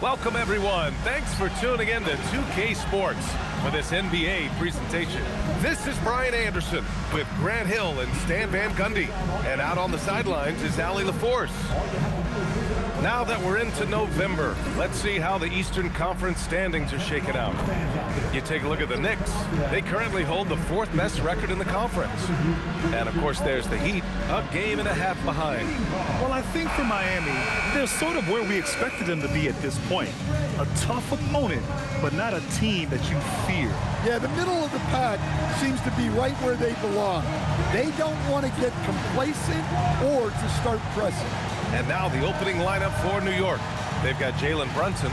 Welcome, everyone. Thanks for tuning in to 2K Sports for this NBA presentation. This is Brian Anderson with Grant Hill and Stan Van Gundy. And out on the sidelines is Allie LaForce. Now that we're into November, let's see how the Eastern Conference standings are shaking out. You take a look at the Knicks. They currently hold the 4th best record in the conference. And, of course, there's the Heat, a game and a half behind. Well, I think for Miami, they're sort of where we expected them to be at this point. A tough opponent, but not a team that you fear. Yeah, the middle of the pack seems to be right where they belong. They don't want to get complacent or to start pressing. And now the opening lineup for New York. They've got Jalen Brunson.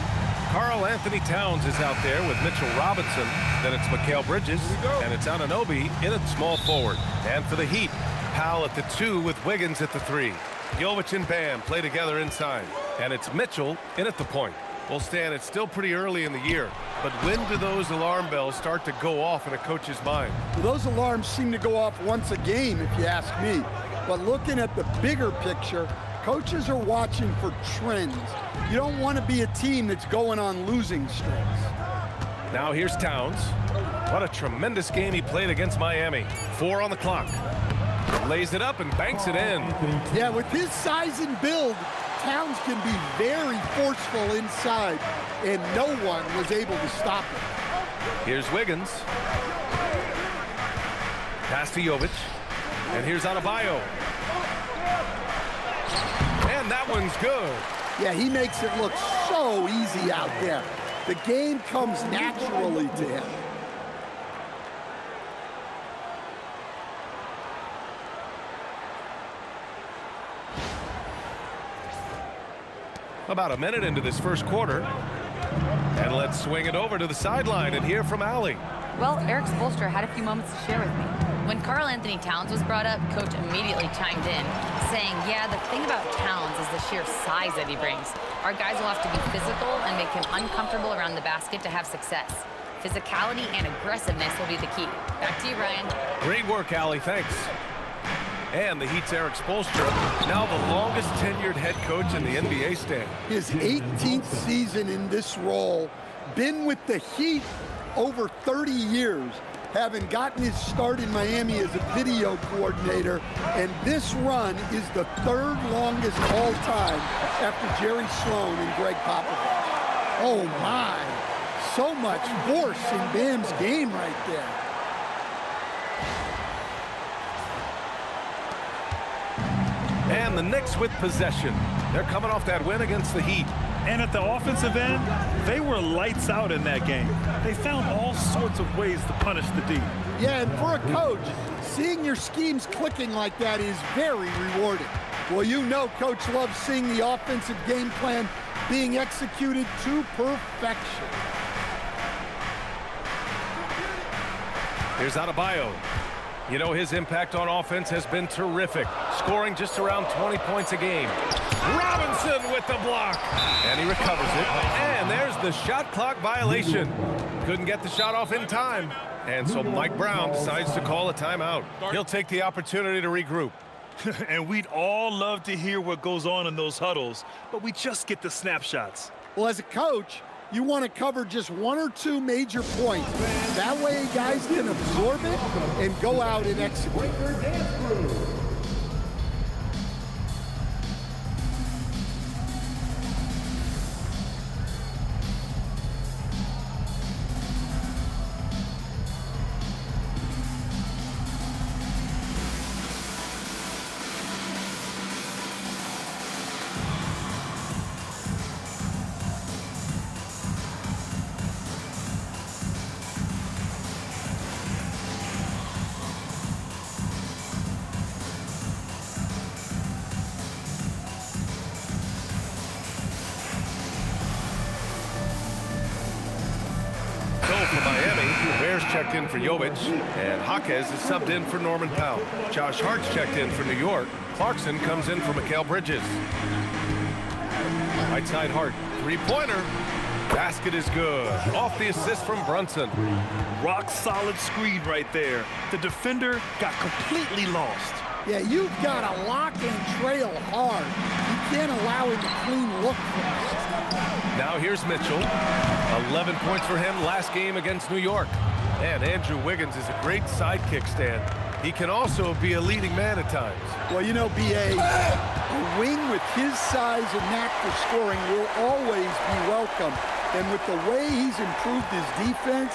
Karl Anthony Towns is out there with Mitchell Robinson. Then it's Mikal Bridges. And it's Anunoby in at small forward. And for the Heat, Powell at the 2 with Wiggins at the 3. Jovic and Bam play together inside. And it's Mitchell in at the point. Well, Stan, it's still pretty early in the year. But when do those alarm bells start to go off in a coach's mind? Well, those alarms seem to go off once a game, if you ask me. But looking at the bigger picture, coaches are watching for trends. You don't want to be a team that's going on losing streaks. Now here's Towns. What a tremendous game he played against Miami. 4 on the clock. Lays it up and banks it in. Yeah, with his size and build, Towns can be very forceful inside, and no one was able to stop him. Here's Wiggins. Pass to Jovic. And here's Adebayo. And that one's good. Yeah, he makes it look so easy out there. The game comes naturally to him. About a minute into this first quarter. And let's swing it over to the sideline and hear from Allie. Well, Eric Spoelstra had a few moments to share with me. When Karl Anthony Towns was brought up, Coach immediately chimed in, saying, yeah, the thing about Towns is the sheer size that he brings. Our guys will have to be physical and make him uncomfortable around the basket to have success. Physicality and aggressiveness will be the key. Back to you, Ryan. Great work, Allie. Thanks. And the Heat's Eric Spoelstra, now the longest tenured head coach in the NBA stand. His 18th season in this role, been with the Heat over 30 years, having gotten his start in Miami as a video coordinator, and this run is the 3rd longest of all time after Jerry Sloan and Greg Popovich. Oh my, so much force in Bam's game right there. And the Knicks with possession. They're coming off that win against the Heat. And at the offensive end, they were lights out in that game. They found all sorts of ways to punish the D. Yeah, and for a coach, seeing your schemes clicking like that is very rewarding. Well, you know Coach loves seeing the offensive game plan being executed to perfection. Here's Adebayo. You know, his impact on offense has been terrific, scoring just around 20 points a game. Robinson with the block, and he recovers it. And there's the shot clock violation. Couldn't get the shot off in time. And so Mike Brown decides to call a timeout. He'll take the opportunity to regroup. And we'd all love to hear what goes on in those huddles, but we just get the snapshots. Well, as a coach, you want to cover just 1 or 2 major points. That way guys can absorb it and go out and execute. For Miami, Bears checked in for Jovic, and Jaquez is subbed in for Norman Powell. Josh Hart's checked in for New York. Clarkson comes in for Mikal Bridges. Right side Hart, 3-pointer. Basket is good. Off the assist from Brunson. Rock solid screen right there. The defender got completely lost. Yeah, you've got to lock and trail hard. You can't allow him a clean look for us. Now here's Mitchell. 11 points for him last game against New York. And Andrew Wiggins is a great sidekick, Stan. He can also be a leading man at times. Well, you know, B.A., a wing with his size and knack for scoring will always be welcome. And with the way he's improved his defense,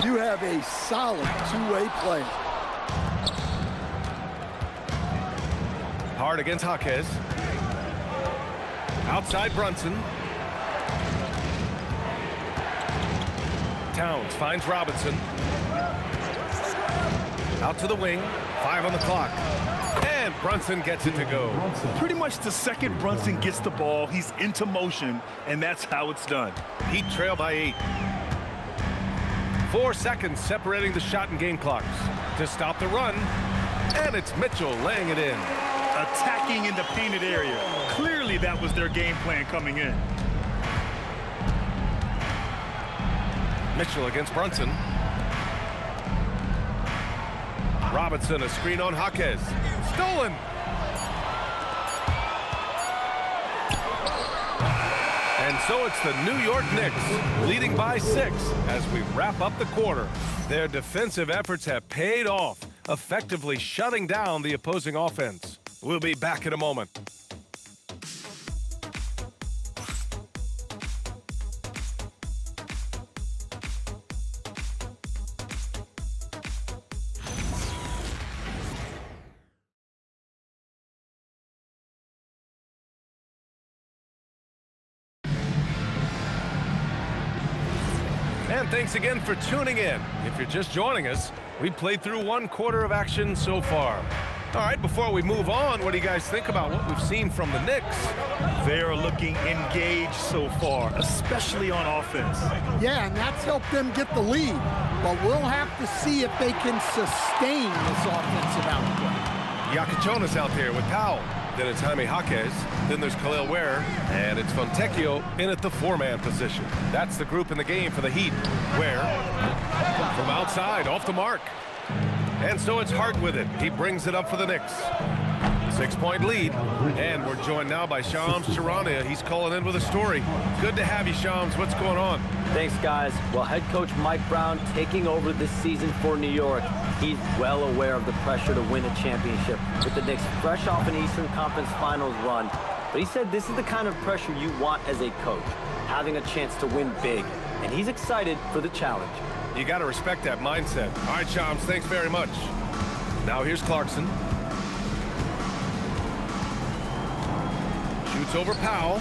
you have a solid two-way player. Hard against Jaquez. Outside Brunson. Towns finds Robinson. Out to the wing. 5 on the clock. And Brunson gets it to go. Pretty much the second Brunson gets the ball, he's into motion, and that's how it's done. Heat trail by 8. 4 seconds separating the shot and game clocks. To stop the run. And it's Mitchell laying it in. Attacking in the painted area. Clearly that was their game plan coming in. Mitchell against Brunson. Robinson, a screen on Jaquez. Stolen. And so it's the New York Knicks leading by 6 as we wrap up the quarter. Their defensive efforts have paid off, effectively shutting down the opposing offense. We'll be back in a moment. And thanks again for tuning in. If you're just joining us, we played through 1 quarter of action so far. All right, before we move on, what do you guys think about what we've seen from the Knicks? They're looking engaged so far, especially on offense. Yeah, and that's helped them get the lead. But we'll have to see if they can sustain this offensive output. Iaquichona's out there with Powell. Then it's Jaime Jaquez. Then there's Khalil Ware. And it's Fontecchio in at the 4-man position. That's the group in the game for the Heat. Ware from outside, off the mark. And so it's Hart with it. He brings it up for the Knicks. 6-point lead. And we're joined now by Shams Charania. He's calling in with a story. Good to have you, Shams. What's going on? Thanks, guys. Well, head coach Mike Brown taking over this season for New York. He's well aware of the pressure to win a championship with the Knicks fresh off an Eastern Conference Finals run. But he said this is the kind of pressure you want as a coach, having a chance to win big. And he's excited for the challenge. You got to respect that mindset. All right, Shams, thanks very much. Now here's Clarkson. Shoots over Powell.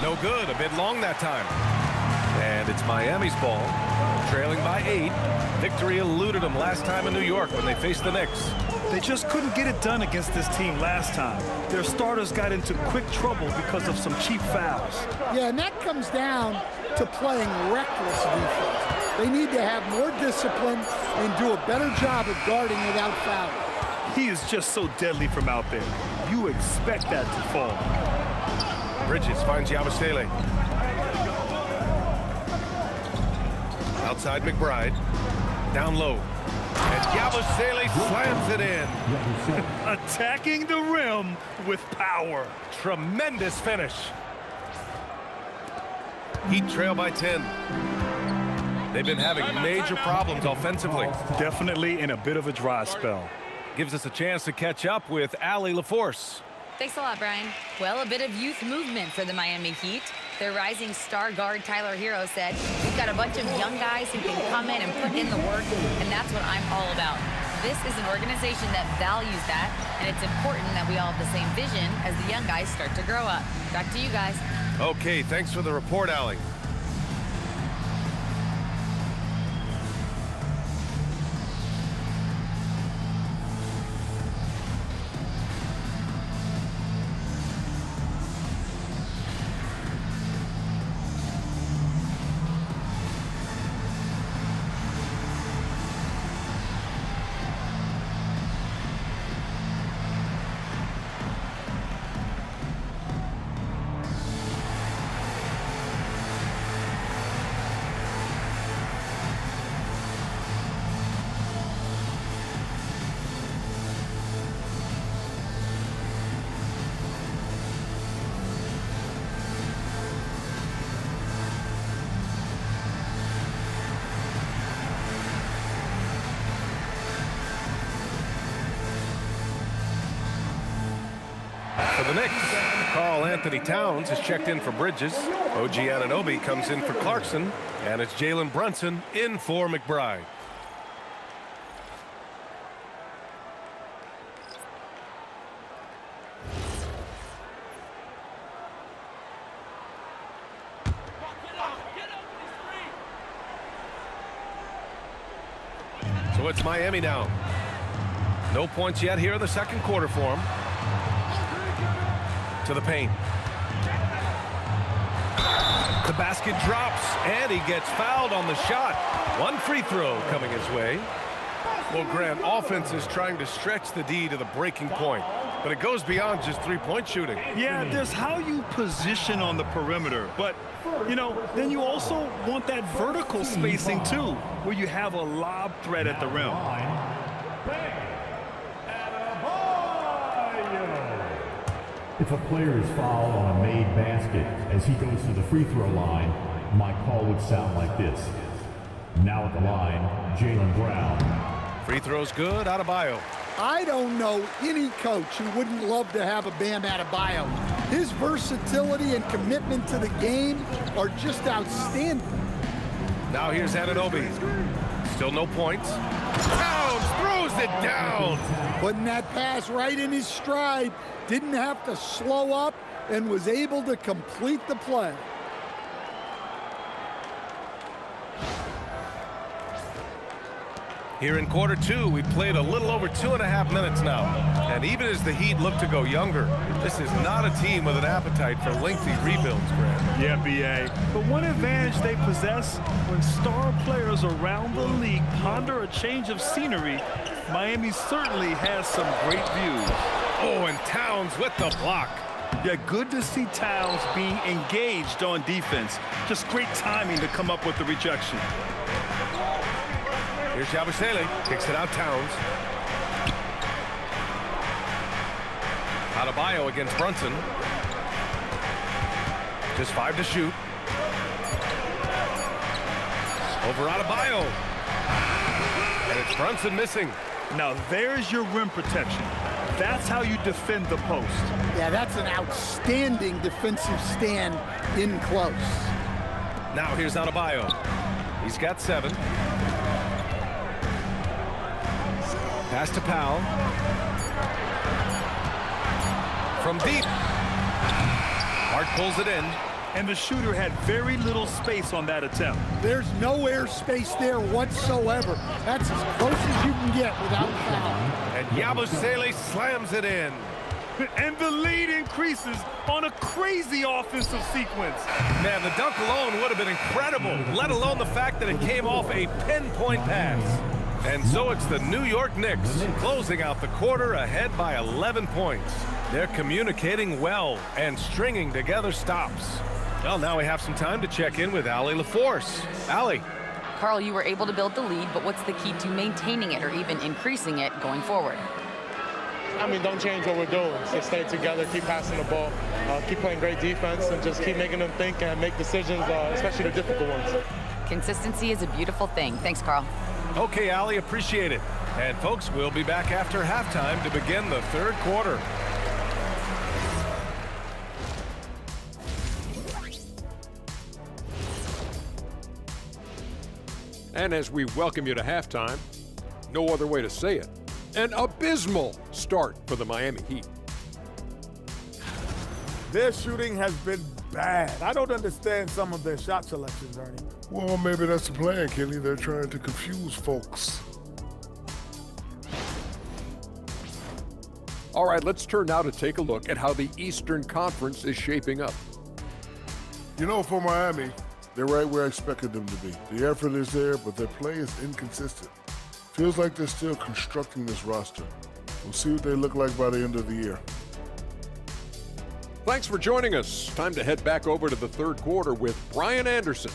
No good. A bit long that time. And it's Miami's ball. Trailing by 8. Victory eluded them last time in New York when they faced the Knicks. They just couldn't get it done against this team last time. Their starters got into quick trouble because of some cheap fouls. Yeah, and that comes down to playing reckless defense. They need to have more discipline and do a better job of guarding without fouling. He is just so deadly from out there. You expect that to fall. Bridges finds Yabusele. Outside McBride. Down low. And Yabusele slams it in. Attacking the rim with power. Tremendous finish. Heat trail by 10. They've been having major problems offensively. Definitely in a bit of a dry spell. Gives us a chance to catch up with Allie LaForce. Thanks a lot, Brian. Well, a bit of youth movement for the Miami Heat. Their rising star guard, Tyler Hero, said, "We've got a bunch of young guys who can come in and put in the work, and that's what I'm all about." This is an organization that values that, and it's important that we all have the same vision as the young guys start to grow up. Back to you guys. Okay, thanks for the report, Allie. the Knicks, Karl Anthony Towns is checked in for Bridges. OG Anunoby comes in for Clarkson. And it's Jalen Brunson in for McBride. So it's Miami now. No points yet here in the second quarter for him. To the paint. The basket drops, and he gets fouled on the shot. One free throw coming his way. Well, Grant, offense is trying to stretch the D to the breaking point, but it goes beyond just three-point shooting. Yeah, there's how you position on the perimeter, but, you know, then you also want that vertical spacing, too, where you have a lob threat at the rim. If a player is fouled on a made basket as he goes to the free throw line, my call would sound like this. Now at the line, Jaylen Brown. Free throw's good, Adebayo. I don't know any coach who wouldn't love to have a Bam Adebayo. His versatility and commitment to the game are just outstanding. Now here's Anunoby. Still no points. Towns throws it down. Putting that pass right in his stride. Didn't have to slow up and was able to complete the play. Here in quarter two, we played a little over 2.5 minutes now. And even as the Heat look to go younger, this is not a team with an appetite for lengthy rebuilds, Grant. Yeah, B.A. But one advantage they possess, when star players around the league ponder a change of scenery, Miami certainly has some great views. Oh, and Towns with the block. Yeah, good to see Towns being engaged on defense. Just great timing to come up with the rejection. Here's Yabusele, kicks it out Towns. Adebayo against Brunson. Just 5 to shoot. Over Adebayo. And it's Brunson missing. Now there's your rim protection. That's how you defend the post. Yeah, that's an outstanding defensive stand in close. Now here's Adebayo. He's got 7. Pass to Powell. From deep. Hart pulls it in. And the shooter had very little space on that attempt. There's no air space there whatsoever. That's as close as you can get without foul. And Yabusele slams it in. And the lead increases on a crazy offensive sequence. Man, the dunk alone would have been incredible, let alone the fact that it came off a pinpoint pass. And so it's the New York Knicks closing out the quarter ahead by 11 points. They're communicating well and stringing together stops. Well, now we have some time to check in with Allie LaForce. Allie. Karl, you were able to build the lead, but what's the key to maintaining it or even increasing it going forward? I mean, don't change what we're doing. Just stay together, keep passing the ball, keep playing great defense, and just keep making them think and make decisions, especially the difficult ones. Consistency is a beautiful thing. Thanks, Karl. Okay, Allie, appreciate it. And folks, we'll be back after halftime to begin the third quarter. And as we welcome you to halftime, no other way to say it, an abysmal start for the Miami Heat. Their shooting has been bad. I don't understand some of their shot selections, Ernie. Well, maybe that's the plan, Kenny. They're trying to confuse folks. All right, let's turn now to take a look at how the Eastern Conference is shaping up. You know, for Miami, they're right where I expected them to be. The effort is there, but their play is inconsistent. Feels like they're still constructing this roster. We'll see what they look like by the end of the year. Thanks for joining us. Time to head back over to the third quarter with Brian Anderson.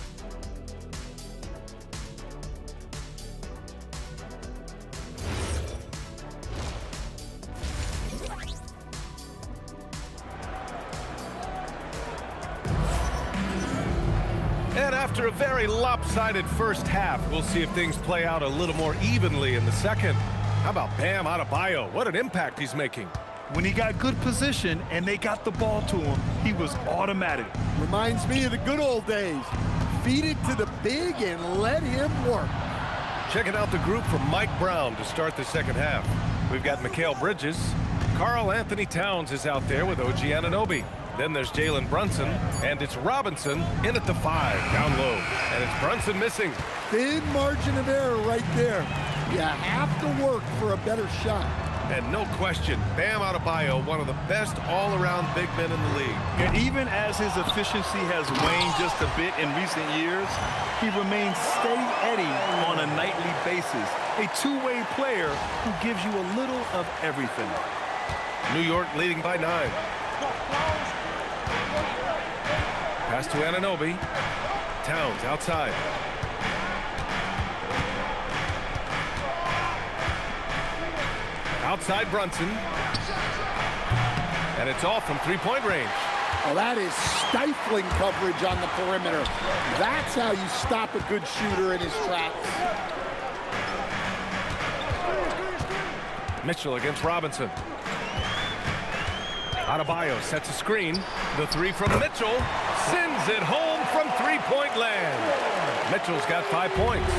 And after a very lopsided first half, we'll see if things play out a little more evenly in the second. How about Bam Adebayo? What an impact he's making. When he got good position and they got the ball to him, he was automatic. Reminds me of the good old days. Feed it to the big and let him work. Checking out the group from Mike Brown to start the second half. We've got Mikal Bridges. Karl Anthony Towns is out there with OG Anunoby. Then there's Jalen Brunson, and it's Robinson in at the 5, down low. And it's Brunson missing. Thin margin of error right there. You have to work for a better shot. And no question, Bam Adebayo, one of the best all-around big men in the league. And even as his efficiency has waned just a bit in recent years, he remains steady on a nightly basis. A two-way player who gives you a little of everything. New York leading by 9. Pass to Anunoby. Towns outside. Outside Brunson. And it's off from three-point range. Well, that is stifling coverage on the perimeter. That's how you stop a good shooter in his tracks. Mitchell against Robinson. Adebayo sets a screen. The 3 from Mitchell sends it home from three-point land. Mitchell's got 5 points.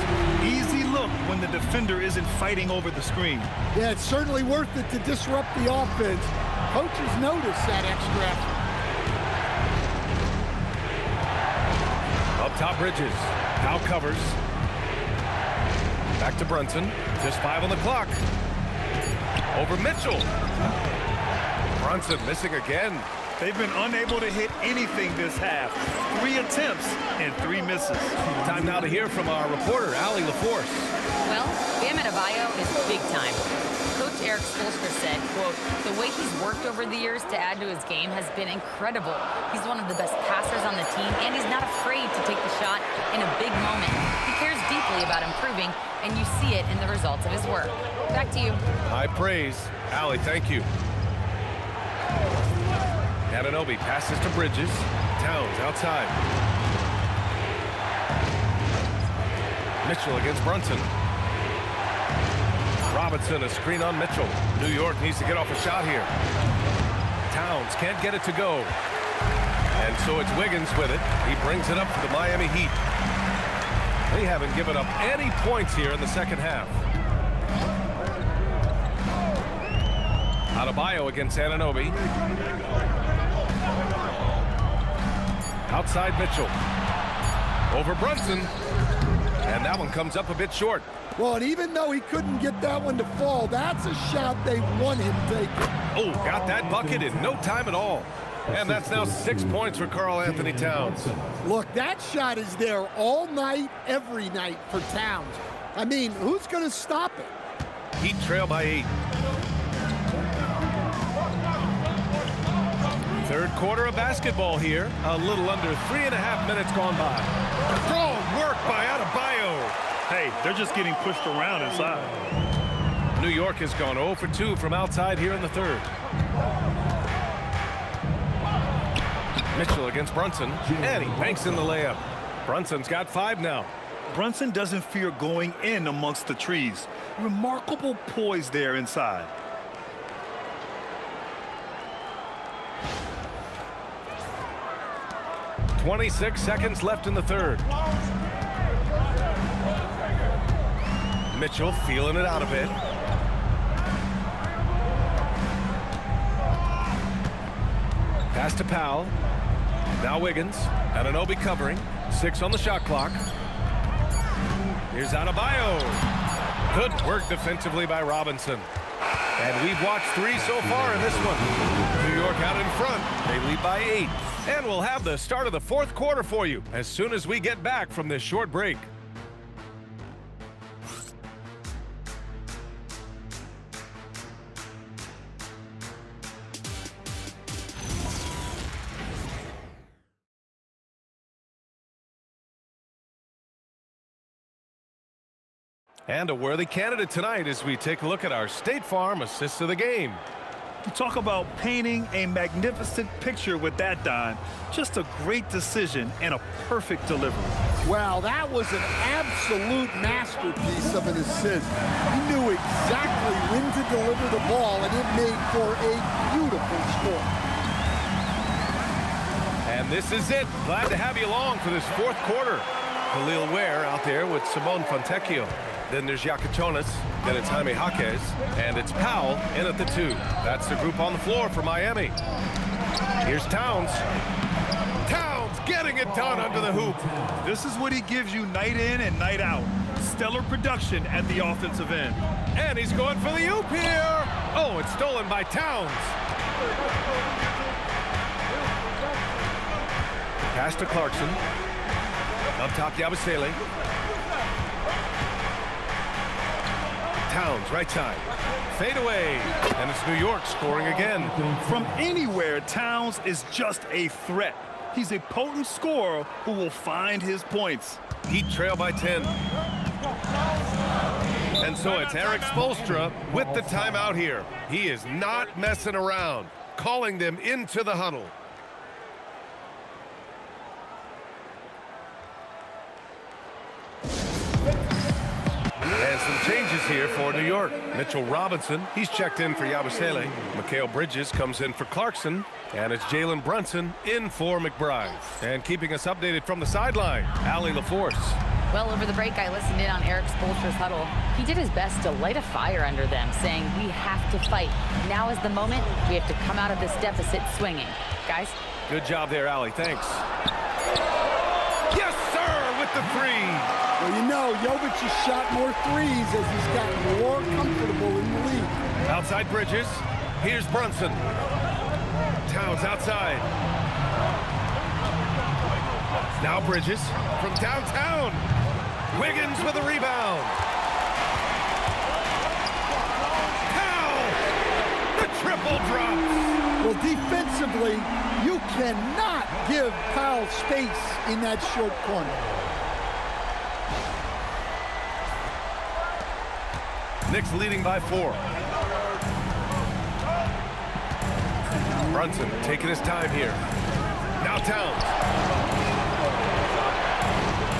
Easy look when the defender isn't fighting over the screen. Yeah, it's certainly worth it to disrupt the offense. Coaches notice that extra effort. Up top, Bridges. Now covers. Back to Brunson. Just 5 on the clock. Over Mitchell. Brunson missing again. They've been unable to hit anything this half. 3 attempts and 3 misses. Time now to hear from our reporter, Allie LaForce. Well, Bam Adebayo is big time. Coach Eric Spoelstra said, quote, the way he's worked over the years to add to his game has been incredible. He's one of the best passers on the team, and he's not afraid to take the shot in a big moment. He cares deeply about improving, and you see it in the results of his work. Back to you. High praise. Allie, thank you. Anunoby passes to Bridges. Towns outside. Mitchell against Brunson. Robinson, a screen on Mitchell. New York needs to get off a shot here. Towns can't get it to go. And so it's Wiggins with it. He brings it up for the Miami Heat. They haven't given up any points here in the second half. Adebayo against Anunoby. Outside Mitchell. Over Brunson. And that one comes up a bit short. Well, and even though he couldn't get that one to fall, that's a shot they want him taking. Oh, got that bucket in no time at all. And that's now 6 points for Karl Anthony Towns. Look, that shot is there all night, every night for Towns. I mean, who's going to stop it? Heat trail by 8. Third quarter of basketball here. A little under 3.5 minutes gone by. Strong work by Adebayo. Hey, they're just getting pushed around inside. New York has gone 0 for 2 from outside here in the third. Mitchell against Brunson, and he banks in the layup. Brunson's got 5 now. Brunson doesn't fear going in amongst the trees. Remarkable poise there inside. .26 seconds left in the third. Mitchell feeling it out a bit. Pass to Powell. Now Wiggins. Anunoby covering. 6 on the shot clock. Here's Adebayo. Good work defensively by Robinson. And we've watched 3 so far in this one. New York out in front. They lead by 8. And we'll have the start of the fourth quarter for you as soon as we get back from this short break. And a worthy candidate tonight as we take a look at our State Farm assists of the game. You talk about painting a magnificent picture with that dime. Just a great decision and a perfect delivery. Wow, that was an absolute masterpiece of an assist. He knew exactly when to deliver the ball, and it made for a beautiful score. And this is it. Glad to have you along for this fourth quarter. Khalil Ware out there with Simone Fontecchio. Then there's Yakatonis, then it's Jaime Jaquez, and it's Powell in at the 2. That's the group on the floor for Miami. Here's Towns. Towns getting it done under the hoop. This is what he gives you night in and night out. Stellar production at the offensive end. And he's going for the oop here. Oh, it's stolen by Towns. Pass to Clarkson. Up top, Yabusele. Towns, right side. Fade away. And it's New York scoring again. From anywhere, Towns is just a threat. He's a potent scorer who will find his points. Heat trail by 10. And so it's Eric Spoelstra with the timeout here. He is not messing around, calling them into the huddle. And some changes here for New York. Mitchell Robinson, he's checked in for Yabusele. Mikal Bridges comes in for Clarkson. And it's Jalen Brunson in for McBride. And keeping us updated from the sideline, Allie LaForce. Well, over the break, I listened in on Eric Spoelstra's huddle. He did his best to light a fire under them, saying, we have to fight. Now is the moment. We have to come out of this deficit swinging. Guys? Good job there, Allie. Thanks. Yes, sir, with the 3. Well, you know, Jovic has shot more threes as he's gotten more comfortable in the league. Outside Bridges. Here's Brunson. Towns outside. Now Bridges from downtown. Wiggins with a rebound. Powell! The triple drops. Well, defensively, you cannot give Powell space in that short corner. Knicks leading by 4. Brunson taking his time here. Now Towns.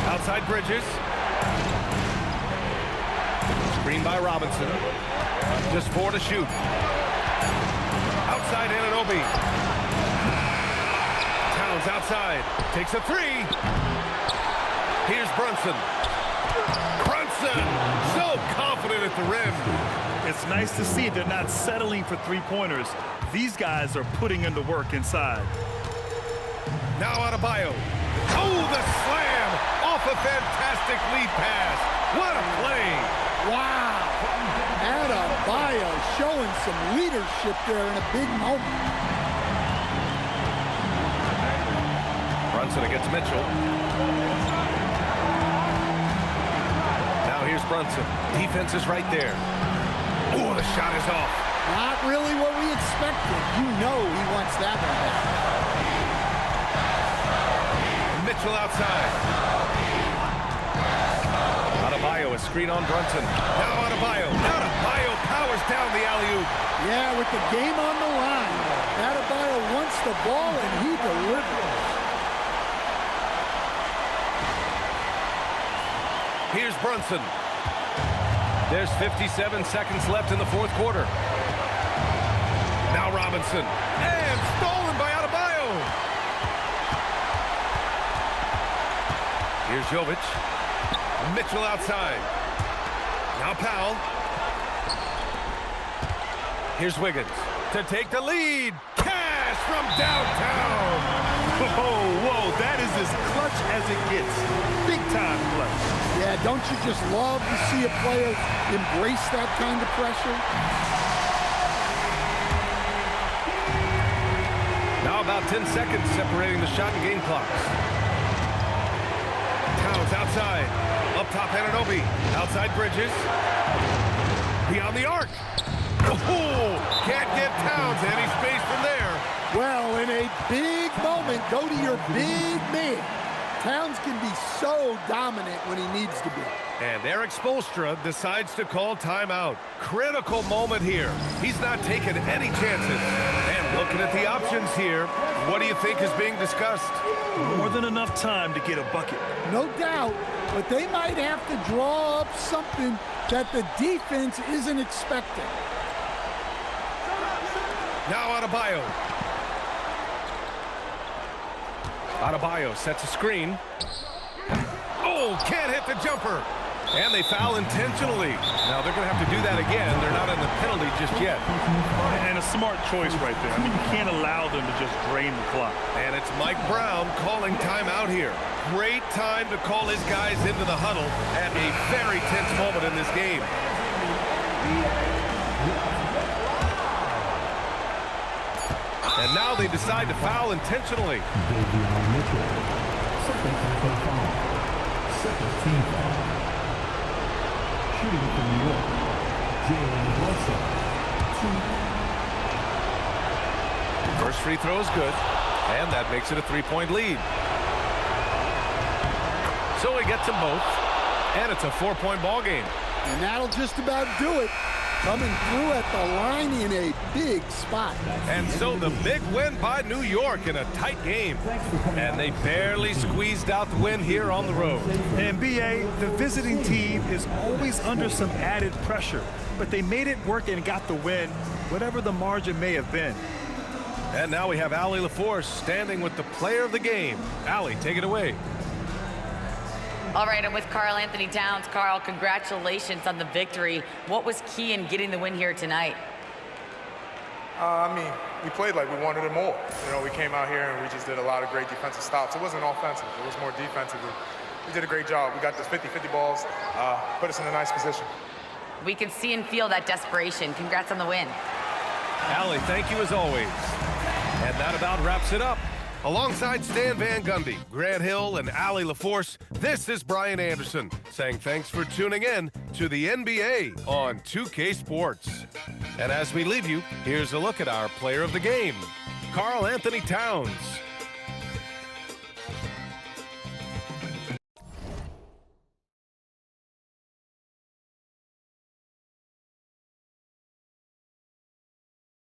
Outside Bridges. Screen by Robinson. Just 4 to shoot. Outside Anunoby. Towns outside. Takes a 3. Here's Brunson. Brunson! So confident at the rim. It's nice to see they're not settling for three-pointers. These guys are putting in the work inside. Now Adebayo. Oh, the slam off a fantastic lead pass. What a play. Wow. Adebayo showing some leadership there in a big moment. Brunson against Mitchell. Now here's Brunson. Defense is right there. Oh, the shot is off. Not really what we expected. You know he wants that one back. Mitchell outside. Adebayo, a screen on Brunson. Now Adebayo. Adebayo powers down the alley-oop. Yeah, with the game on the line. Adebayo wants the ball and he delivers. Here's Brunson. There's 57 seconds left in the fourth quarter. Now Robinson. And stolen by Adebayo. Here's Jovic. Mitchell outside. Now Powell. Here's Wiggins to take the lead. Cash from downtown. Whoa, that is as clutch as it gets. Big time clutch. Yeah, don't you just love to see a player embrace that kind of pressure? Now about 10 seconds separating the shot and game clocks. Towns outside. Up top, Anunoby. Outside Bridges. Beyond the arc. Oh, can't get Towns any space from there. Well, in a big moment, go to your big man. Towns can be so dominant when he needs to be. And Eric Spoelstra decides to call timeout. Critical moment here. He's not taking any chances. And looking at the options here, what do you think is being discussed? More than enough time to get a bucket. No doubt, but they might have to draw up something that the defense isn't expecting. Now Adebayo. Adebayo sets a screen. Oh, can't hit the jumper. And they foul intentionally. Now they're going to have to do that again. They're not in the penalty just yet. And a smart choice right there. I mean, you can't allow them to just drain the clock. And it's Mike Brown calling timeout here. Great time to call his guys into the huddle at a very tense moment in this game. And now they decide to foul intentionally. Shooting from New York, First free throw is good, and that makes it a 3-point lead. So he gets them both, and it's a 4-point ball game. And that'll just about do it. Coming through at the line in a big spot. And so the big win by New York in a tight game. And they barely squeezed out the win here on the road. And BA, the visiting team is always under some added pressure, but they made it work and got the win, whatever the margin may have been. And now we have Allie LaForce standing with the player of the game. Allie, take it away. All right, I'm with Karl Anthony Towns. Karl, congratulations on the victory. What was key in getting the win here tonight? I mean, we played like we wanted it more. You know, we came out here and we just did a lot of great defensive stops. It wasn't offensive. It was more defensively. We did a great job. We got those 50-50 balls, put us in a nice position. We can see and feel that desperation. Congrats on the win. Allie, thank you as always. And that about wraps it up. Alongside Stan Van Gundy, Grant Hill, and Allie LaForce, this is Brian Anderson saying thanks for tuning in to the NBA on 2K Sports. And as we leave you, here's a look at our player of the game, Karl Anthony Towns.